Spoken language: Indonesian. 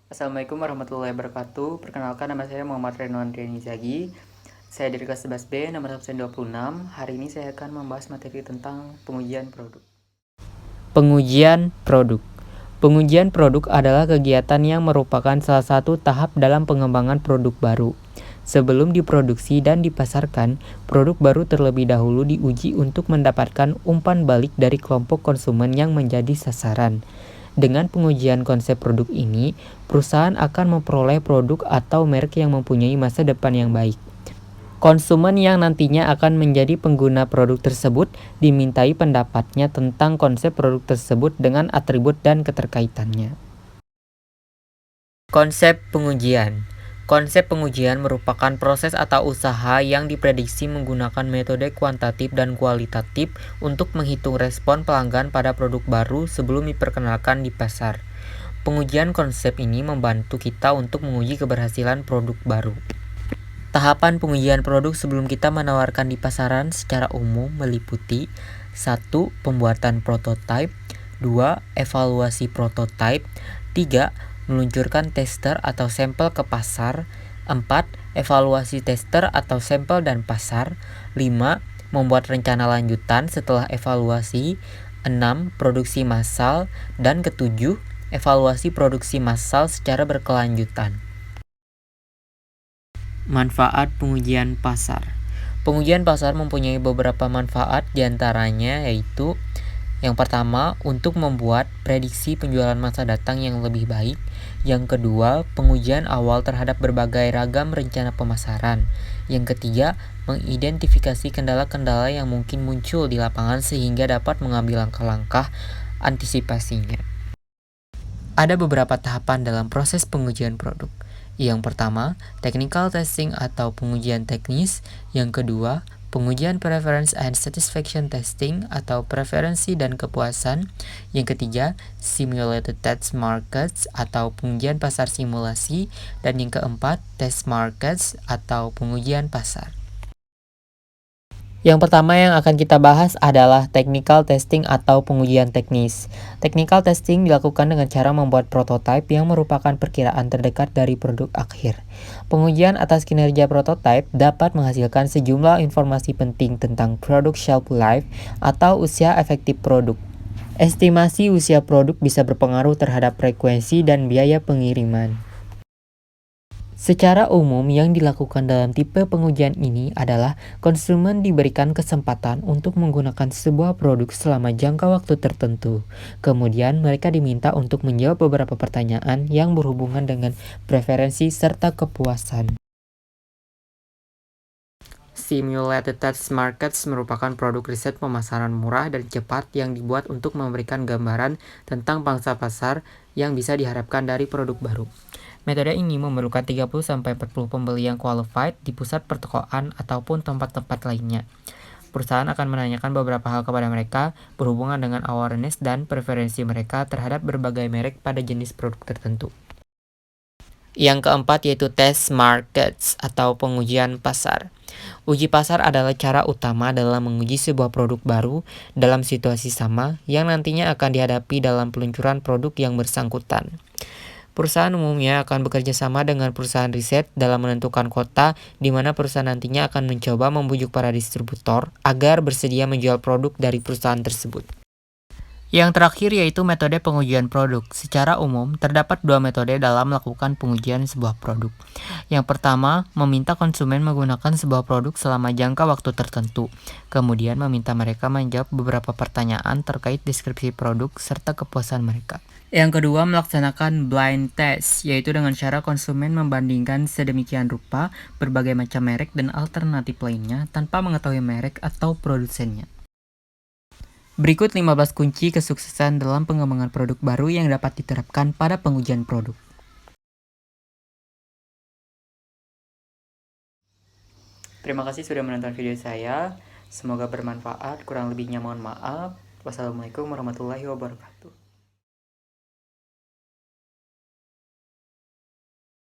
Assalamualaikum warahmatullahi wabarakatuh. Perkenalkan, nama saya Muhammad Renuan Zagi. Saya dari kelas 11B, nomor absen 26. Hari ini saya akan membahas materi tentang pengujian produk. Pengujian produk. Pengujian produk adalah kegiatan yang merupakan salah satu tahap dalam pengembangan produk baru. Sebelum diproduksi dan dipasarkan, produk baru terlebih dahulu diuji untuk mendapatkan umpan balik dari kelompok konsumen yang menjadi sasaran. Dengan pengujian konsep produk ini, perusahaan akan memperoleh produk atau merek yang mempunyai masa depan yang baik. Konsumen yang nantinya akan menjadi pengguna produk tersebut dimintai pendapatnya tentang konsep produk tersebut dengan atribut dan keterkaitannya. Konsep pengujian. Konsep pengujian merupakan proses atau usaha yang diprediksi menggunakan metode kuantitatif dan kualitatif untuk menghitung respon pelanggan pada produk baru sebelum diperkenalkan di pasar. Pengujian konsep ini membantu kita untuk menguji keberhasilan produk baru. Tahapan pengujian produk sebelum kita menawarkan di pasaran secara umum meliputi 1. Pembuatan prototipe, 2. Evaluasi prototipe, 3. Meluncurkan tester atau sampel ke pasar, 4. Evaluasi tester atau sampel dan pasar, 5. Membuat rencana lanjutan setelah evaluasi, 6. Produksi massal, dan ketujuh, evaluasi produksi massal secara berkelanjutan. Manfaat pengujian pasar. Pengujian pasar mempunyai beberapa manfaat, diantaranya yaitu yang pertama, untuk membuat prediksi penjualan masa datang yang lebih baik. Yang kedua, pengujian awal terhadap berbagai ragam rencana pemasaran. Yang ketiga, mengidentifikasi kendala-kendala yang mungkin muncul di lapangan sehingga dapat mengambil langkah-langkah antisipasinya. Ada beberapa tahapan dalam proses pengujian produk. Yang pertama, technical testing atau pengujian teknis. Yang kedua, pengujian preference and satisfaction testing atau preferensi dan kepuasan. Yang ketiga, simulated test markets atau pengujian pasar simulasi. Dan yang keempat, test markets atau pengujian pasar. Yang pertama yang akan kita bahas adalah technical testing atau pengujian teknis. Technical testing dilakukan dengan cara membuat prototipe yang merupakan perkiraan terdekat dari produk akhir. Pengujian atas kinerja prototipe dapat menghasilkan sejumlah informasi penting tentang produk shelf life atau usia efektif produk. Estimasi usia produk bisa berpengaruh terhadap frekuensi dan biaya pengiriman. Secara umum, yang dilakukan dalam tipe pengujian ini adalah konsumen diberikan kesempatan untuk menggunakan sebuah produk selama jangka waktu tertentu. Kemudian, mereka diminta untuk menjawab beberapa pertanyaan yang berhubungan dengan preferensi serta kepuasan. Simulated Test Markets merupakan produk riset pemasaran murah dan cepat yang dibuat untuk memberikan gambaran tentang pangsa pasar yang bisa diharapkan dari produk baru. Metode ini memerlukan 30-40 pembeli yang qualified di pusat pertokoan ataupun tempat-tempat lainnya. Perusahaan akan menanyakan beberapa hal kepada mereka berhubungan dengan awareness dan preferensi mereka terhadap berbagai merek pada jenis produk tertentu. Yang keempat yaitu test markets atau pengujian pasar. Uji pasar adalah cara utama dalam menguji sebuah produk baru dalam situasi sama yang nantinya akan dihadapi dalam peluncuran produk yang bersangkutan. Perusahaan umumnya akan bekerja sama dengan perusahaan riset dalam menentukan kota di mana perusahaan nantinya akan mencoba membujuk para distributor agar bersedia menjual produk dari perusahaan tersebut. Yang terakhir yaitu metode pengujian produk. Secara umum, terdapat dua metode dalam melakukan pengujian sebuah produk. Yang pertama, meminta konsumen menggunakan sebuah produk selama jangka waktu tertentu. Kemudian meminta mereka menjawab beberapa pertanyaan terkait deskripsi produk serta kepuasan mereka. Yang kedua, melaksanakan blind test, yaitu dengan cara konsumen membandingkan sedemikian rupa berbagai macam merek dan alternatif lainnya tanpa mengetahui merek atau produsennya. Berikut 15 kunci kesuksesan dalam pengembangan produk baru yang dapat diterapkan pada pengujian produk. Terima kasih sudah menonton video saya. Semoga bermanfaat. Kurang lebihnya mohon maaf. Wassalamualaikum warahmatullahi wabarakatuh.